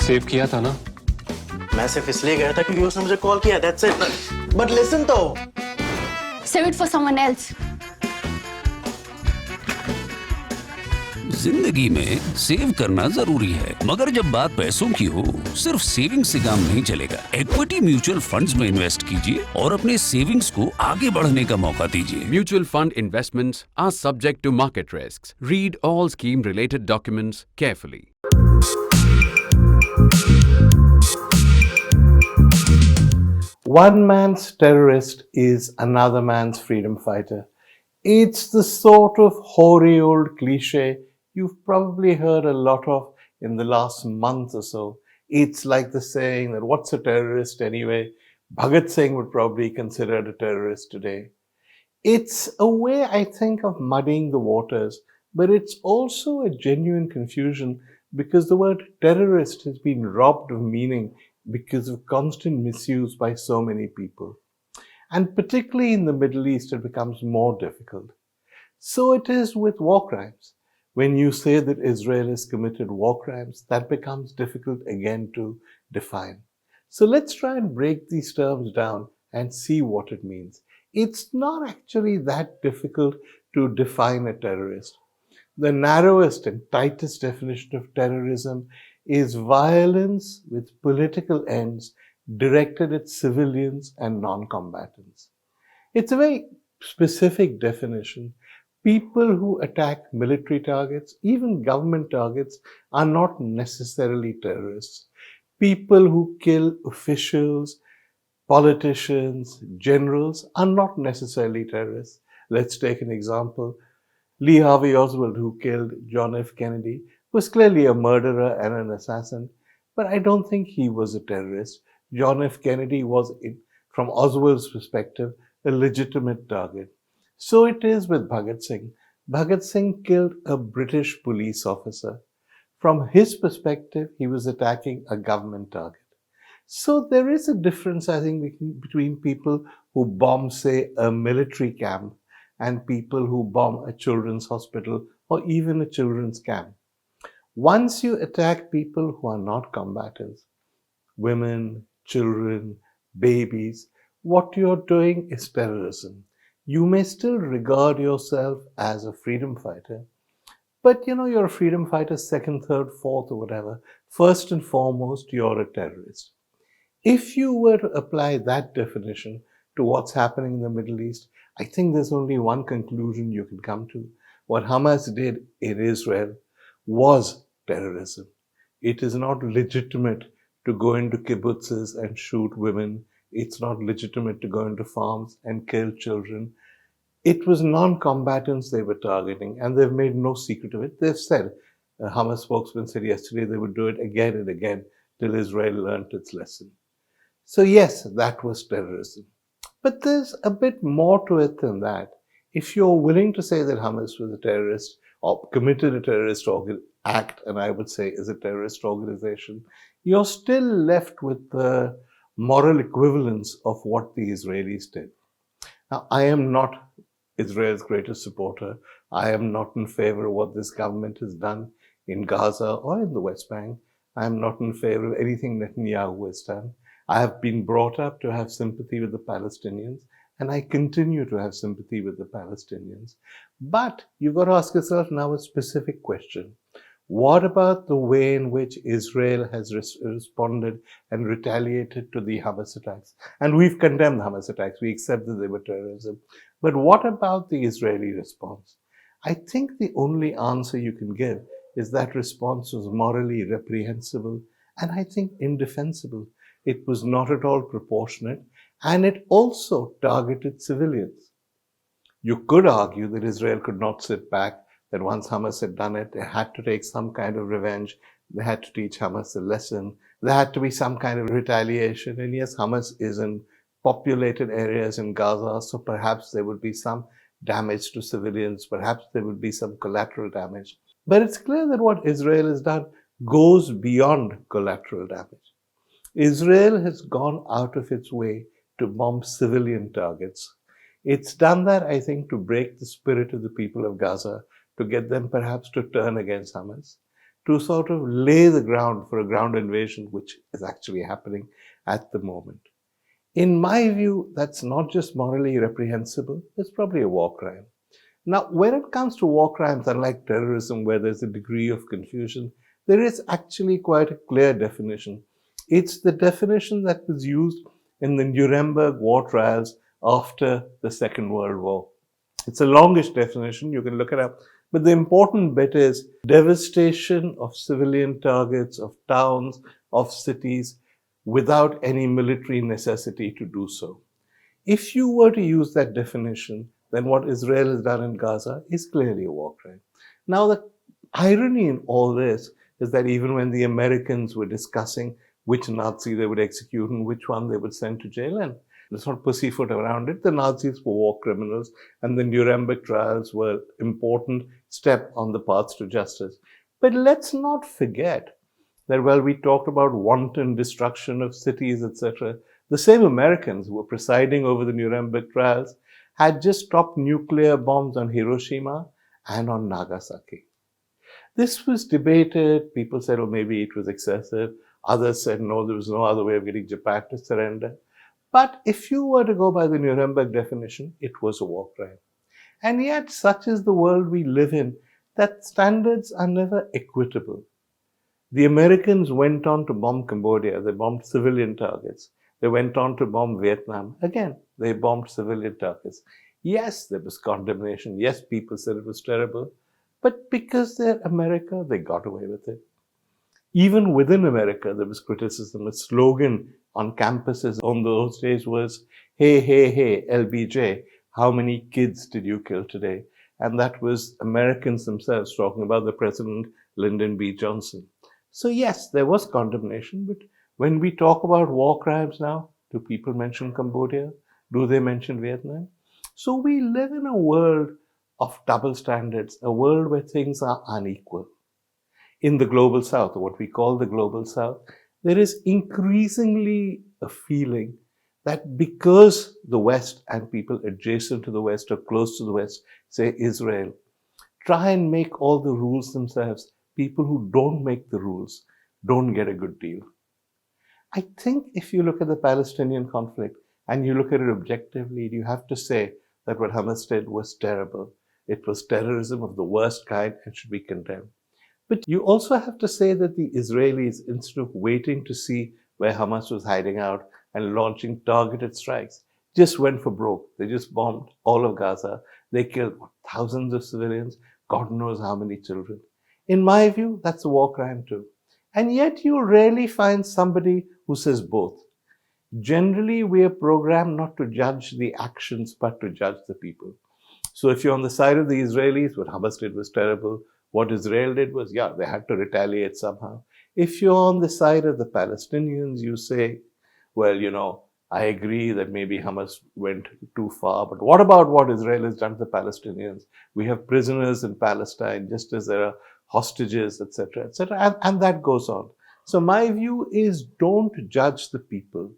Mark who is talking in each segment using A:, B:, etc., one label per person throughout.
A: Save किया था ना?
B: मैं सिर्फ इसलिए गया था क्योंकि उसने मुझे कॉल किया, that's it. But listen तो.
C: Save it for someone else.
D: जिंदगी में सेव करना जरूरी है, मगर जब बात पैसों की हो, सिर्फ सेविंग से काम नहीं चलेगा। इक्विटी म्यूचुअल फंड्स में इन्वेस्ट कीजिए और अपने सेविंग्स को आगे बढ़ने का मौका दीजिए।
E: Mutual fund investments are subject to market risks. Read all scheme-related documents carefully.
F: One man's terrorist is another man's freedom fighter. It's the sort of hoary old cliche you've probably heard a lot of in the last month or so. It's like the saying that what's a terrorist anyway? Bhagat Singh would probably be considered a terrorist today. It's a way, I think, of muddying the waters, but it's also a genuine confusion because the word terrorist has been robbed of meaning because of constant misuse by so many people. And particularly in the Middle East, it becomes more difficult. So it is with war crimes. When you say that Israel has committed war crimes, that becomes difficult again to define. So let's try and break these terms down and see what it means. It's not actually that difficult to define a terrorist. The narrowest and tightest definition of terrorism is violence with political ends directed at civilians and non-combatants. It's a very specific definition. People who attack military targets, even government targets, are not necessarily terrorists. People who kill officials, politicians, generals are not necessarily terrorists. Let's take an example. Lee Harvey Oswald, who killed John F. Kennedy, was clearly a murderer and an assassin, but I don't think he was a terrorist. John F. Kennedy was, from Oswald's perspective, a legitimate target. So it is with Bhagat Singh. Bhagat Singh killed a British police officer. From his perspective, he was attacking a government target. So there is a difference, I think, between people who bomb, say, a military camp and people who bomb a children's hospital or even a children's camp. Once you attack people who are not combatants, women, children, babies, what you're doing is terrorism. You may still regard yourself as a freedom fighter, but you're a freedom fighter second, third, fourth, or whatever. First and foremost, you're a terrorist. If you were to apply that definition to what's happening in the Middle East, I think there's only one conclusion you can come to. What Hamas did in Israel was terrorism. It is not legitimate to go into kibbutzes and shoot women. It's not legitimate to go into farms and kill children. It was non-combatants they were targeting, and they've made no secret of it. They've said, a Hamas spokesman said yesterday they would do it again and again till Israel learnt its lesson. So yes, that was terrorism. But there's a bit more to it than that. If you're willing to say that Hamas was a terrorist or committed a terrorist act, and I would say is a terrorist organization, you're still left with the moral equivalence of what the Israelis did. Now, I am not Israel's greatest supporter. I am not in favor of what this government has done in Gaza or in the West Bank. I am not in favor of anything Netanyahu has done. I have been brought up to have sympathy with the Palestinians, and I continue to have sympathy with the Palestinians. But you've got to ask yourself now a specific question. What about the way in which Israel has responded and retaliated to the Hamas attacks? And we've condemned Hamas attacks. We accept that they were terrorism. But what about the Israeli response? I think the only answer you can give is that response was morally reprehensible and I think indefensible. It was not at all proportionate, and it also targeted civilians. You could argue that Israel could not sit back, that once Hamas had done it, they had to take some kind of revenge. They had to teach Hamas a lesson. There had to be some kind of retaliation. And yes, Hamas is in populated areas in Gaza, so perhaps there would be some damage to civilians. Perhaps there would be some collateral damage. But it's clear that what Israel has done goes beyond collateral damage. Israel has gone out of its way to bomb civilian targets. It's done that, I think, to break the spirit of the people of Gaza, to get them perhaps to turn against Hamas. to sort of lay the ground for a ground invasion, which is actually happening at the moment. In my view, that's not just morally reprehensible, it's probably a war crime. Now, when it comes to war crimes, unlike terrorism, where there's a degree of confusion, there is actually quite a clear definition. It's the definition that was used in the Nuremberg war trials after the Second World War. It's a longish definition, you can look it up. But the important bit is devastation of civilian targets, of towns, of cities, without any military necessity to do so. If you were to use that definition, then what Israel has done in Gaza is clearly a war crime. Now, the irony in all this is that even when the Americans were discussing which Nazi they would execute and which one they would send to jail, and let's not pussyfoot around it, the Nazis were war criminals, and the Nuremberg trials were an important step on the path to justice. But let's not forget that while we talked about wanton destruction of cities, etc., the same Americans who were presiding over the Nuremberg trials had just dropped nuclear bombs on Hiroshima and on Nagasaki. This was debated. People said, oh, maybe it was excessive. Others said, no, there was no other way of getting Japan to surrender. But if you were to go by the Nuremberg definition, it was a war crime. And yet, such is the world we live in, that standards are never equitable. The Americans went on to bomb Cambodia. They bombed civilian targets. They went on to bomb Vietnam. Again, they bombed civilian targets. Yes, there was condemnation. Yes, people said it was terrible. But because they're America, they got away with it. Even within America, there was criticism. A slogan on campuses on those days was, hey, hey, hey, LBJ, how many kids did you kill today? And that was Americans themselves talking about the President, Lyndon B. Johnson. So yes, there was condemnation, but when we talk about war crimes now, do people mention Cambodia? Do they mention Vietnam? So we live in a world of double standards, a world where things are unequal. In the global south, or what we call the global south, there is increasingly a feeling that because the West and people adjacent to the West or close to the West, say Israel, try and make all the rules themselves, people who don't make the rules don't get a good deal. I think if you look at the Palestinian conflict and you look at it objectively, you have to say that what Hamas did was terrible. It was terrorism of the worst kind and should be condemned. But you also have to say that the Israelis, instead of waiting to see where Hamas was hiding out and launching targeted strikes, just went for broke. They just bombed all of Gaza. They killed thousands of civilians, God knows how many children. In my view, that's a war crime too. And yet you rarely find somebody who says both. Generally, we are programmed not to judge the actions, but to judge the people. So if you're on the side of the Israelis, what Hamas did was terrible. What Israel did was, yeah, they had to retaliate somehow. If you're on the side of the Palestinians, you say, well, you know, I agree that maybe Hamas went too far, but what about what Israel has done to the Palestinians? We have prisoners in Palestine, just as there are hostages, etc., etc., and that goes on. So my view is don't judge the people.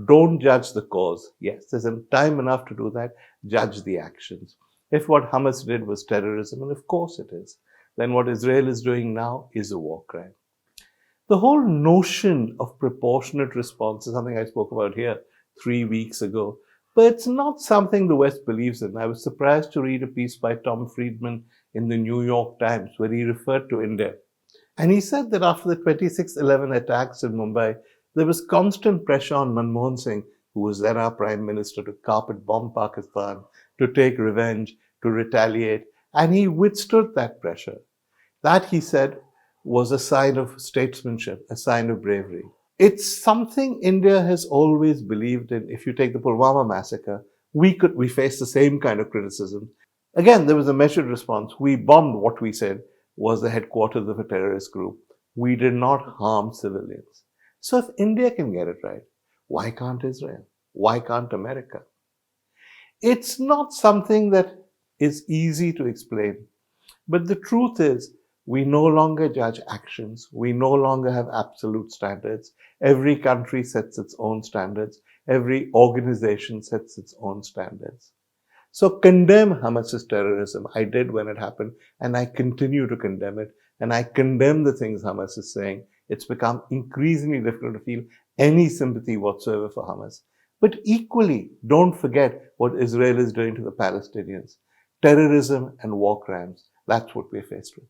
F: Don't judge the cause. Yes, there's time enough to do that. Judge the actions. If what Hamas did was terrorism, and of course it is, then what Israel is doing now is a war crime. The whole notion of proportionate response is something I spoke about here 3 weeks ago, but it's not something the West believes in. I was surprised to read a piece by Tom Friedman in the New York Times where he referred to India. And he said that after the 26/11 attacks in Mumbai, there was constant pressure on Manmohan Singh, who was then our prime minister, to carpet bomb Pakistan, to take revenge, to retaliate, and he withstood that pressure. That, he said, was a sign of statesmanship, a sign of bravery. It's something India has always believed in. If you take the Pulwama massacre, we faced the same kind of criticism. Again, there was a measured response. We bombed what we said was the headquarters of a terrorist group. We did not harm civilians. So if India can get it right, why can't Israel? Why can't America? It's not something that is easy to explain. But the truth is, we no longer judge actions. We no longer have absolute standards. Every country sets its own standards. Every organization sets its own standards. So condemn Hamas's terrorism. I did when it happened, and I continue to condemn it. and I condemn the things Hamas is saying. It's become increasingly difficult to feel any sympathy whatsoever for Hamas. But equally, don't forget what Israel is doing to the Palestinians. Terrorism and war crimes. That's what we're faced with.